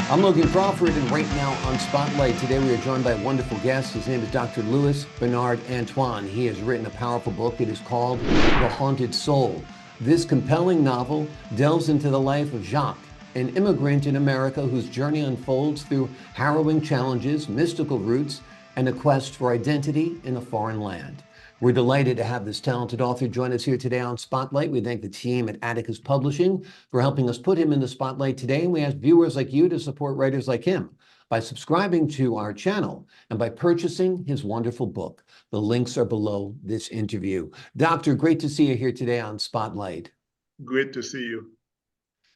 I'm Logan Crawford, and right now on Spotlight, today we are joined by a wonderful guest. His name is Dr. Louis Bernard Antoine. He has written a powerful book. It is called The Haunted Soul. This compelling novel delves into the life of Jacques, an immigrant in America whose journey unfolds through harrowing challenges, mystical roots, and a quest for identity in a foreign land. We're delighted to have this talented author join us here today on Spotlight. We thank the team at Atticus Publishing for helping us put him in the spotlight today. And we ask viewers like you to support writers like him by subscribing to our channel and by purchasing his wonderful book. The links are below this interview. Doctor, great to see you here today on Spotlight. Great to see you.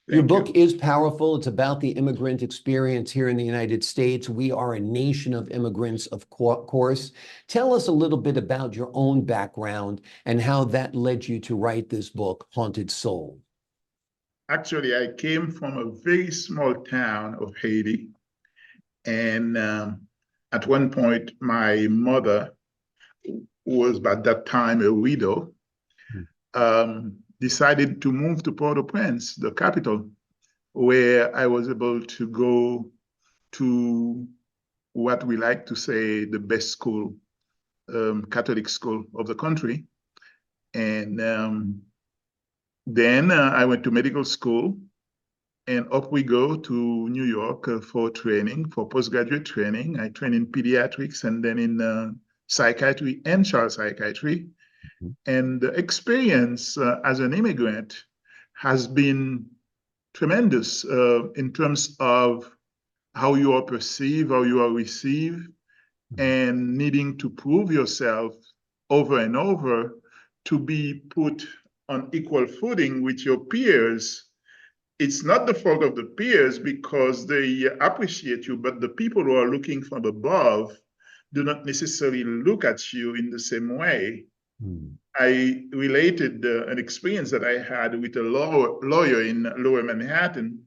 Your book is powerful. It's about the immigrant experience here in the United States. We are a nation of immigrants, of course. Tell us a little bit about your own background and how that led you to write this book, Haunted Soul. Actually, I came from a very small town of Haiti. And at one point, my mother, who was at that time a widow, decided to move to Port-au-Prince, the capital, where I was able to go to what we like to say the best school, Catholic school of the country. And then I went to medical school, and up we go to New York for training, for postgraduate training. I trained in pediatrics and then in psychiatry and child psychiatry. And the experience as an immigrant has been tremendous in terms of how you are perceived, how you are received, and needing to prove yourself over and over to be put on equal footing with your peers. It's not the fault of the peers because they appreciate you, but the people who are looking from above do not necessarily look at you in the same way. I related an experience that I had with a lawyer in Lower Manhattan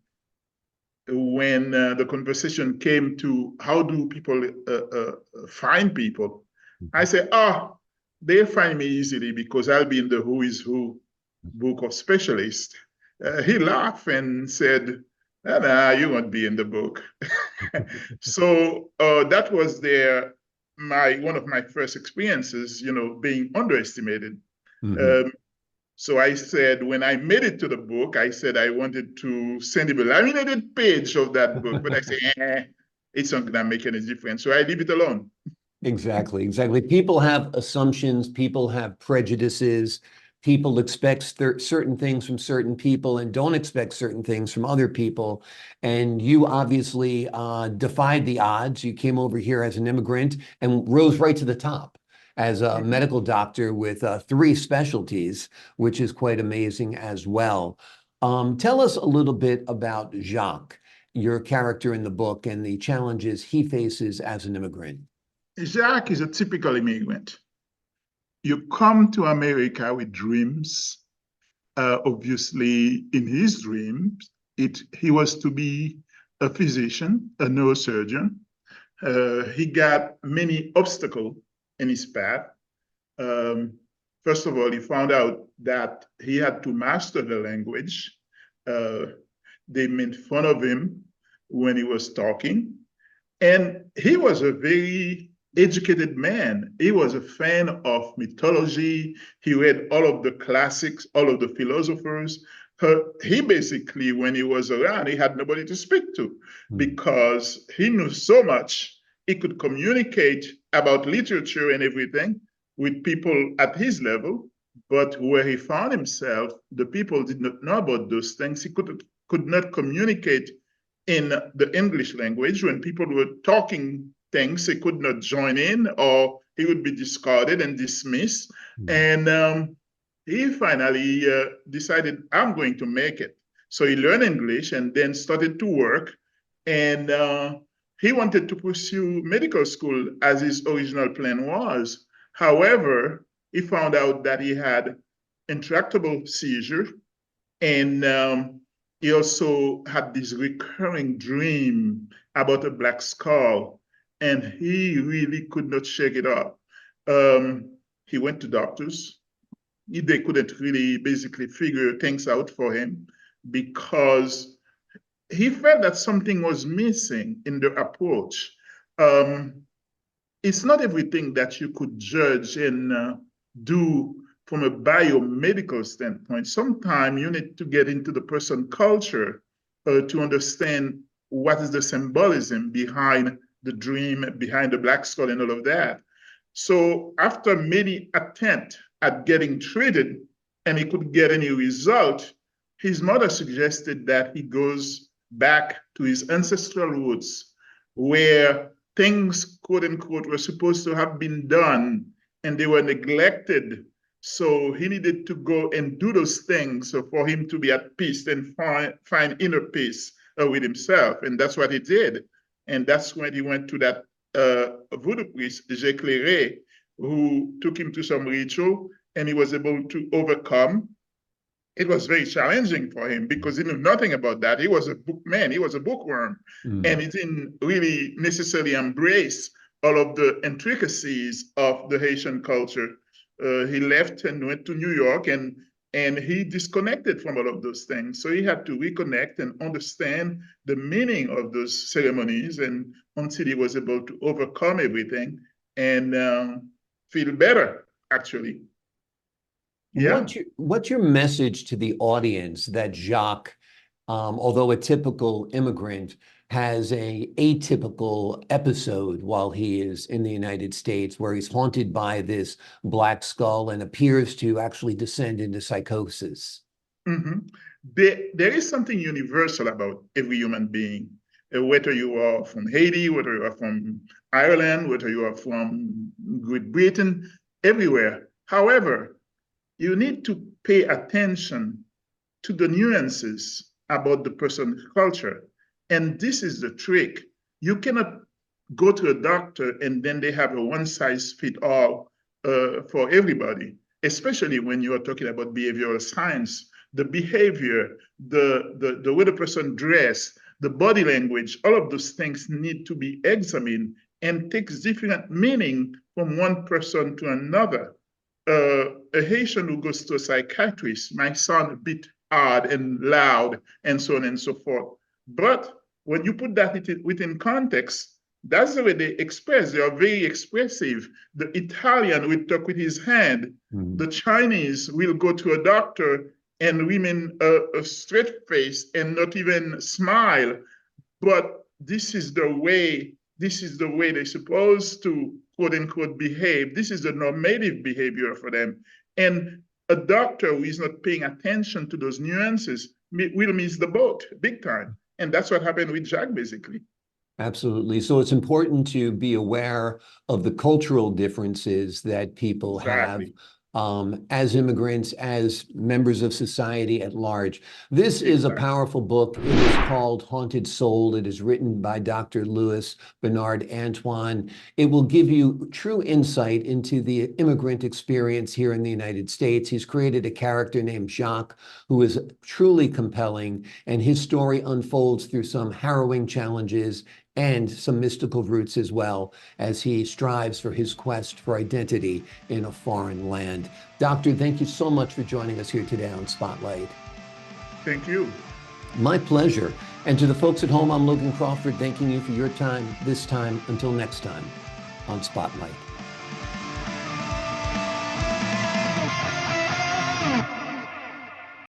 when the conversation came to how do people find people. I said, they'll find me easily because I'll be in the Who is Who book of specialists. He laughed and said, nah, you won't be in the book. So that was one of my first experiences, being underestimated. So I said, when I made it to the book, I said I wanted to send him a laminated page of that book, but I said, it's not going to make any difference. So I leave it alone. Exactly. People have assumptions, people have prejudices, people expect certain things from certain people and don't expect certain things from other people. And you obviously defied the odds. You came over here as an immigrant and rose right to the top as a medical doctor with 3 specialties, which is quite amazing as well. Tell us a little bit about Jacques, your character in the book, and the challenges he faces as an immigrant. Jacques is a typical immigrant. You come to America with dreams. Obviously, in his dreams, he was to be a physician, a neurosurgeon. He got many obstacles in his path. First of all, he found out that he had to master the language. They made fun of him when he was talking. And he was a very educated man. He was a fan of mythology. He read all of the classics, all of the philosophers. He basically, when he was around, he had nobody to speak to because he knew so much. He could communicate about literature and everything with people at his level, but where he found himself, the people did not know about those things. He could not communicate in the English language. When people were talking things, he could not join in, or he would be discarded and dismissed. And he finally decided, I'm going to make it. So he learned English and then started to work. And he wanted to pursue medical school as his original plan was. However, he found out that he had intractable seizure, and he also had this recurring dream about a black skull, and he really could not shake it up. He went to doctors. They couldn't really basically figure things out for him because he felt that something was missing in the approach. Um, it's not everything that you could judge and do from a biomedical standpoint. Sometimes you need to get into the person culture to understand what is the symbolism behind the dream, behind the black skull and all of that. So after many attempts at getting treated and he couldn't get any result, his mother suggested that he goes back to his ancestral roots where things, quote unquote, were supposed to have been done and they were neglected. So he needed to go and do those things for him to be at peace and find inner peace with himself. And that's what he did. And that's when he went to that voodoo priest, Jacques, who took him to some ritual and he was able to overcome. It was very challenging for him because he knew nothing about that. He was a bookman, he was a bookworm, and he didn't really necessarily embrace all of the intricacies of the Haitian culture. He left and went to New York and he disconnected from all of those things. So he had to reconnect and understand the meaning of those ceremonies and until he was able to overcome everything and feel better, actually. Yeah. What's your message to the audience that Jacques, although a typical immigrant, has a atypical episode while he is in the United States where he's haunted by this black skull and appears to actually descend into psychosis? There is something universal about every human being, whether you are from Haiti, whether you are from Ireland, whether you are from Great Britain, everywhere. However, you need to pay attention to the nuances about the person's culture. And this is the trick. You cannot go to a doctor and then they have a one-size-fits-all for everybody, especially when you are talking about behavioral science. The behavior, the way the person dressed, the body language, all of those things need to be examined and takes different meaning from one person to another. A Haitian who goes to a psychiatrist might sound a bit odd and loud and so on and so forth. But when you put that within context, that's the way they express. They are very expressive. The Italian will talk with his hand. The Chinese will go to a doctor and remain a straight face and not even smile. But this is the way they're supposed to, quote unquote, behave. This is the normative behavior for them. And a doctor who is not paying attention to those nuances will miss the boat big time. And that's what happened with Jacques, basically. Absolutely. So it's important to be aware of the cultural differences that people have as immigrants, as members of society at large. This is a powerful book. It is called Haunted Soul. It is written by Dr. Bernard Antoine. It will give you true insight into the immigrant experience here in the United States. He's created a character named Jacques who is truly compelling, and his story unfolds through some harrowing challenges and some mystical roots as well as he strives for his quest for identity in a foreign land. Doctor, thank you so much for joining us here today on Spotlight. Thank you. My pleasure. And to the folks at home, I'm Logan Crawford, thanking you for your time this time. Until next time on Spotlight.